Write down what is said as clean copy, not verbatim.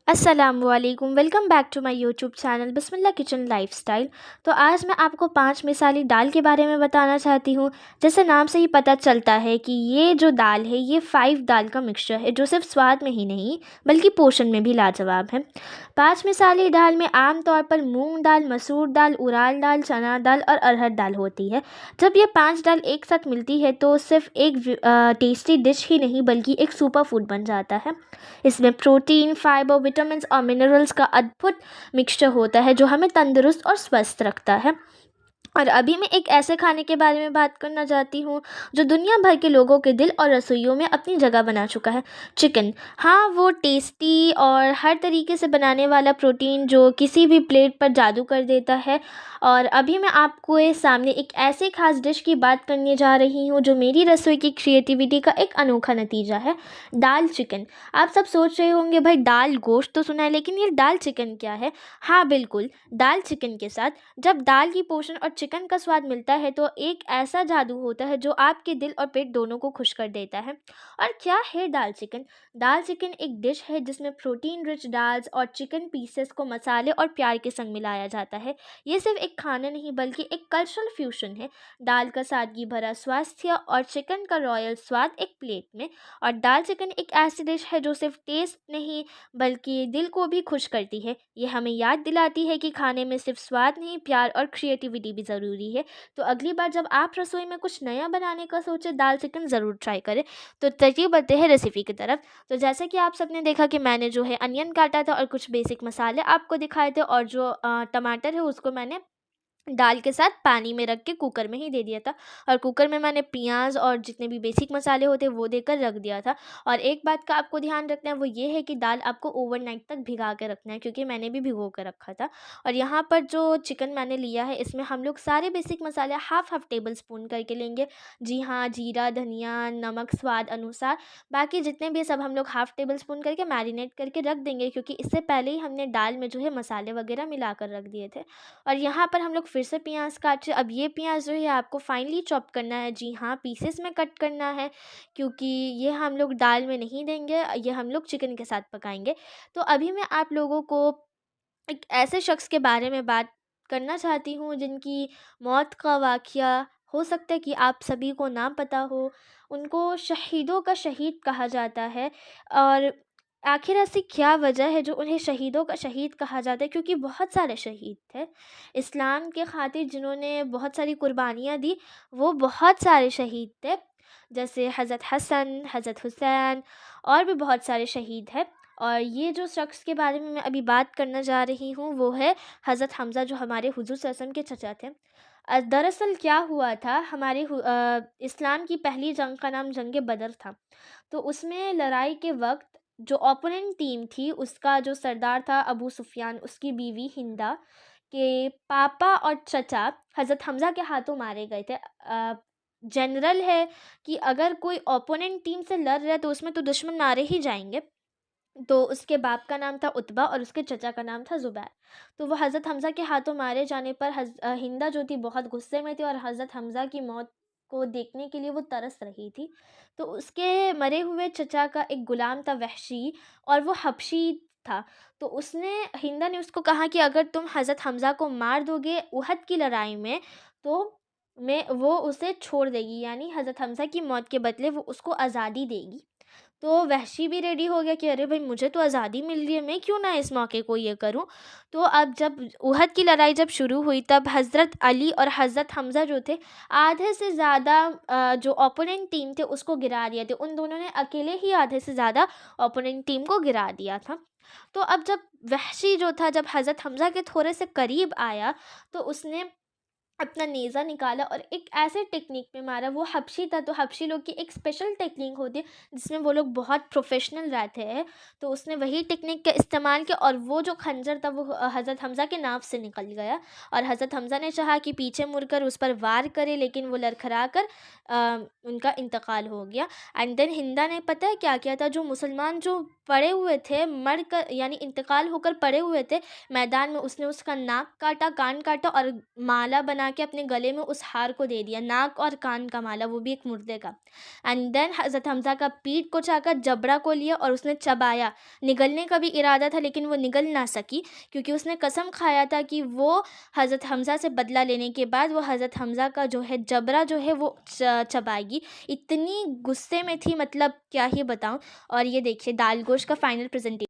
अस्सलामुअलैकुम, welcome back to my YouTube channel Bismillah kitchen lifestyle. तो आज मैं आपको 5 मिसाली दाल के बारे में बताना चाहती हूँ। जैसे नाम से ही पता चलता है कि ये जो दाल है ये 5 दाल का मिक्सचर है जो सिर्फ स्वाद में ही नहीं बल्कि पोषण में भी लाजवाब है। 5 मिसाली दाल में आमतौर पर मूंग दाल, मसूर दाल, उड़द दाल, चना दाल और अरहर दाल होती है। जब ये 5 दाल एक साथ मिलती है तो सिर्फ एक टेस्टी डिश ही नहीं बल्कि एक सुपर फूड बन जाता है। इसमें प्रोटीन, फाइबर, विटामिन्स और मिनरल्स का अद्भुत मिक्सचर होता है जो हमें तंदुरुस्त और स्वस्थ रखता है। और अभी मैं एक ऐसे खाने के बारे में बात करना चाहती हूँ जो दुनिया भर के लोगों के दिल और रसोइयों में अपनी जगह बना चुका है। चिकन। हाँ, वो टेस्टी और हर तरीके से बनाने वाला प्रोटीन जो किसी भी प्लेट पर जादू कर देता है। और अभी मैं आपको ये सामने एक ऐसे खास डिश की बात करने जा रही हूँ जो मेरी रसोई की क्रिएटिविटी का एक अनोखा नतीजा है। दाल चिकन। आप सब सोच रहे होंगे भाई दाल गोश्त तो सुना है लेकिन ये दाल चिकन क्या है। हाँ बिल्कुल, दाल चिकन के साथ जब दाल की पोषण और चिकन का स्वाद मिलता है तो एक ऐसा जादू होता है जो आपके दिल और पेट दोनों को खुश कर देता है। और क्या है दाल चिकन? दाल चिकन एक डिश है जिसमें प्रोटीन रिच दाल्स और चिकन पीसेस को मसाले और प्यार के संग मिलाया जाता है। ये सिर्फ एक खाना नहीं बल्कि एक कल्चरल फ्यूजन है। दाल का सादगी भरा स्वास्थ्य और चिकन का रॉयल स्वाद एक प्लेट में। और दाल चिकन एक ऐसी डिश है जो सिर्फ टेस्ट नहीं बल्कि दिल को भी खुश करती है। ये हमें याद दिलाती है कि खाने में सिर्फ स्वाद नहीं, प्यार और क्रिएटिविटी भी ज़रूरी है। तो अगली बार जब आप रसोई में कुछ नया बनाने का सोचें, दाल चिकन ज़रूर ट्राई करें। तो चलिए बढ़ते हैं रेसिपी की तरफ। तो जैसे कि आप सबने देखा कि मैंने जो है अनियन काटा था और कुछ बेसिक मसाले आपको दिखाए थे, और जो टमाटर है उसको मैंने दाल के साथ पानी में रख के कुकर में ही दे दिया था। और कुकर में मैंने प्याज और जितने भी बेसिक मसाले होते हैं वो देकर रख दिया था। और एक बात का आपको ध्यान रखना है वो ये है कि दाल आपको ओवरनाइट तक भिगा के रखना है, क्योंकि मैंने भी भिगो कर रखा था। और यहाँ पर जो चिकन मैंने लिया है इसमें हम लोग सारे बेसिक मसाले हाफ़ हाफ़ टेबल स्पून करके लेंगे। जी हाँ, जीरा, धनिया, नमक स्वाद अनुसार। बाकी जितने भी सब हम लोग हाफ़ टेबल स्पून करके मैरिनेट करके रख देंगे, क्योंकि इससे पहले ही हमने दाल में जो है मसाले वगैरह मिला कर रख दिए थे। और यहाँ पर हम लोग फिर से प्याज काट रहे। अब ये प्याज जो है आपको फाइनली चॉप करना है। जी हाँ, पीसेस में कट करना है, क्योंकि ये हम लोग दाल में नहीं देंगे, ये हम लोग चिकन के साथ पकाएंगे। तो अभी मैं आप लोगों को एक ऐसे शख्स के बारे में बात करना चाहती हूँ जिनकी मौत का वाक़या हो सकता है कि आप सभी को ना पता हो। उनको शहीदों का शहीद कहा जाता है। और आखिर ऐसी क्या वजह है जो उन्हें शहीदों का शहीद कहा जाता है? क्योंकि बहुत सारे शहीद थे इस्लाम के खातिर जिन्होंने बहुत सारी कुर्बानियाँ दी। वो बहुत सारे शहीद थे, जैसे हज़रत हसन, हज़रत हुसैन और भी बहुत सारे शहीद हैं। और ये जो शख्स के बारे में मैं अभी बात करना जा रही हूँ वो है हज़रत हमज़ा, जो हमारे हुज़ूर सल्लल्लाहु अलैहि वसल्लम के चचा थे। दरअसल क्या हुआ था, इस्लाम की पहली जंग का नाम जंग बदर था। तो उसमें लड़ाई के वक़्त जो ओपोनेंट टीम थी उसका जो सरदार था अबू सुफ़ियान, उसकी बीवी हिंदा के पापा और चचा हज़रत हमज़ा के हाथों मारे गए थे। जनरल है कि अगर कोई ओपोनेंट टीम से लड़ रहा है तो उसमें तो दुश्मन मारे ही जाएँगे। तो उसके बाप का नाम था उतबा और उसके चचा का नाम था ज़ुबैर। तो वो हज़रत हमज़ा के हाथों मारे जाने पर हिंदा जो थी बहुत गुस्से में थी और हज़रत हमज़ा की मौत को देखने के लिए वो तरस रही थी। तो उसके मरे हुए चचा का एक गुलाम था वहशी, और वो हबशी था। तो उसने हिंदा ने उसको कहा कि अगर तुम हज़रत हमज़ा को मार दोगे उहद की लड़ाई में, तो मैं वो उसे छोड़ देगी, यानी हज़रत हमज़ा की मौत के बदले वो उसको आज़ादी देगी। तो वहशी भी रेडी हो गया कि अरे भाई मुझे तो आज़ादी मिल रही है, मैं क्यों ना इस मौके को ये करूं। तो अब जब उहद की लड़ाई जब शुरू हुई तब हज़रत अली और हज़रत हमज़ा जो थे आधे से ज़्यादा जो ओपोनेंट टीम थे उसको गिरा दिए थे। उन दोनों ने अकेले ही आधे से ज़्यादा ओपोनेंट टीम को गिरा दिया था। तो अब जब वहशी जो था जब हज़रत हमज़ा के थोड़े से करीब आया तो उसने अपना नेज़ा निकाला और एक ऐसे टेक्निक में मारा। वो हबशी था, तो हबशी लोग की एक स्पेशल टेक्निक होती है जिसमें वो लोग बहुत प्रोफेशनल रहते हैं। तो उसने वही टेक्निक का इस्तेमाल किया और वो जो खंजर था वो हज़रत हमज़ा के नाव से निकल गया। और हज़रत हमज़ा ने चाहा कि पीछे मुड़कर उस पर वार करे, लेकिन वो लड़खड़ा कर उनका इंतकाल हो गया। एंड देन हिंदा ने पता है क्या किया था, जो मुसलमान जो पड़े हुए थे मर कर यानी इंतकाल होकर पड़े हुए थे मैदान में, उसने उसका नाक काटा, कान काटा और माला बना बना के अपने गले में उस हार को दे दिया, नाक और कान का माला, वो भी एक मुर्दे का। एंड देन हज़रत हमज़ा का पीठ को चाहकर जबड़ा को लिया और उसने चबाया। निगलने का भी इरादा था लेकिन वो निगल ना सकी, क्योंकि उसने कसम खाया था कि वो हज़रत हमज़ा से बदला लेने के बाद वो हज़रत हमज़ा का जो है जबड़ा जो है वो चबाएगी। इतनी गुस्से में थी, मतलब क्या ही बताऊँ। और ये देखिए दाल गोश्त का फाइनल प्रेजेंटेशन।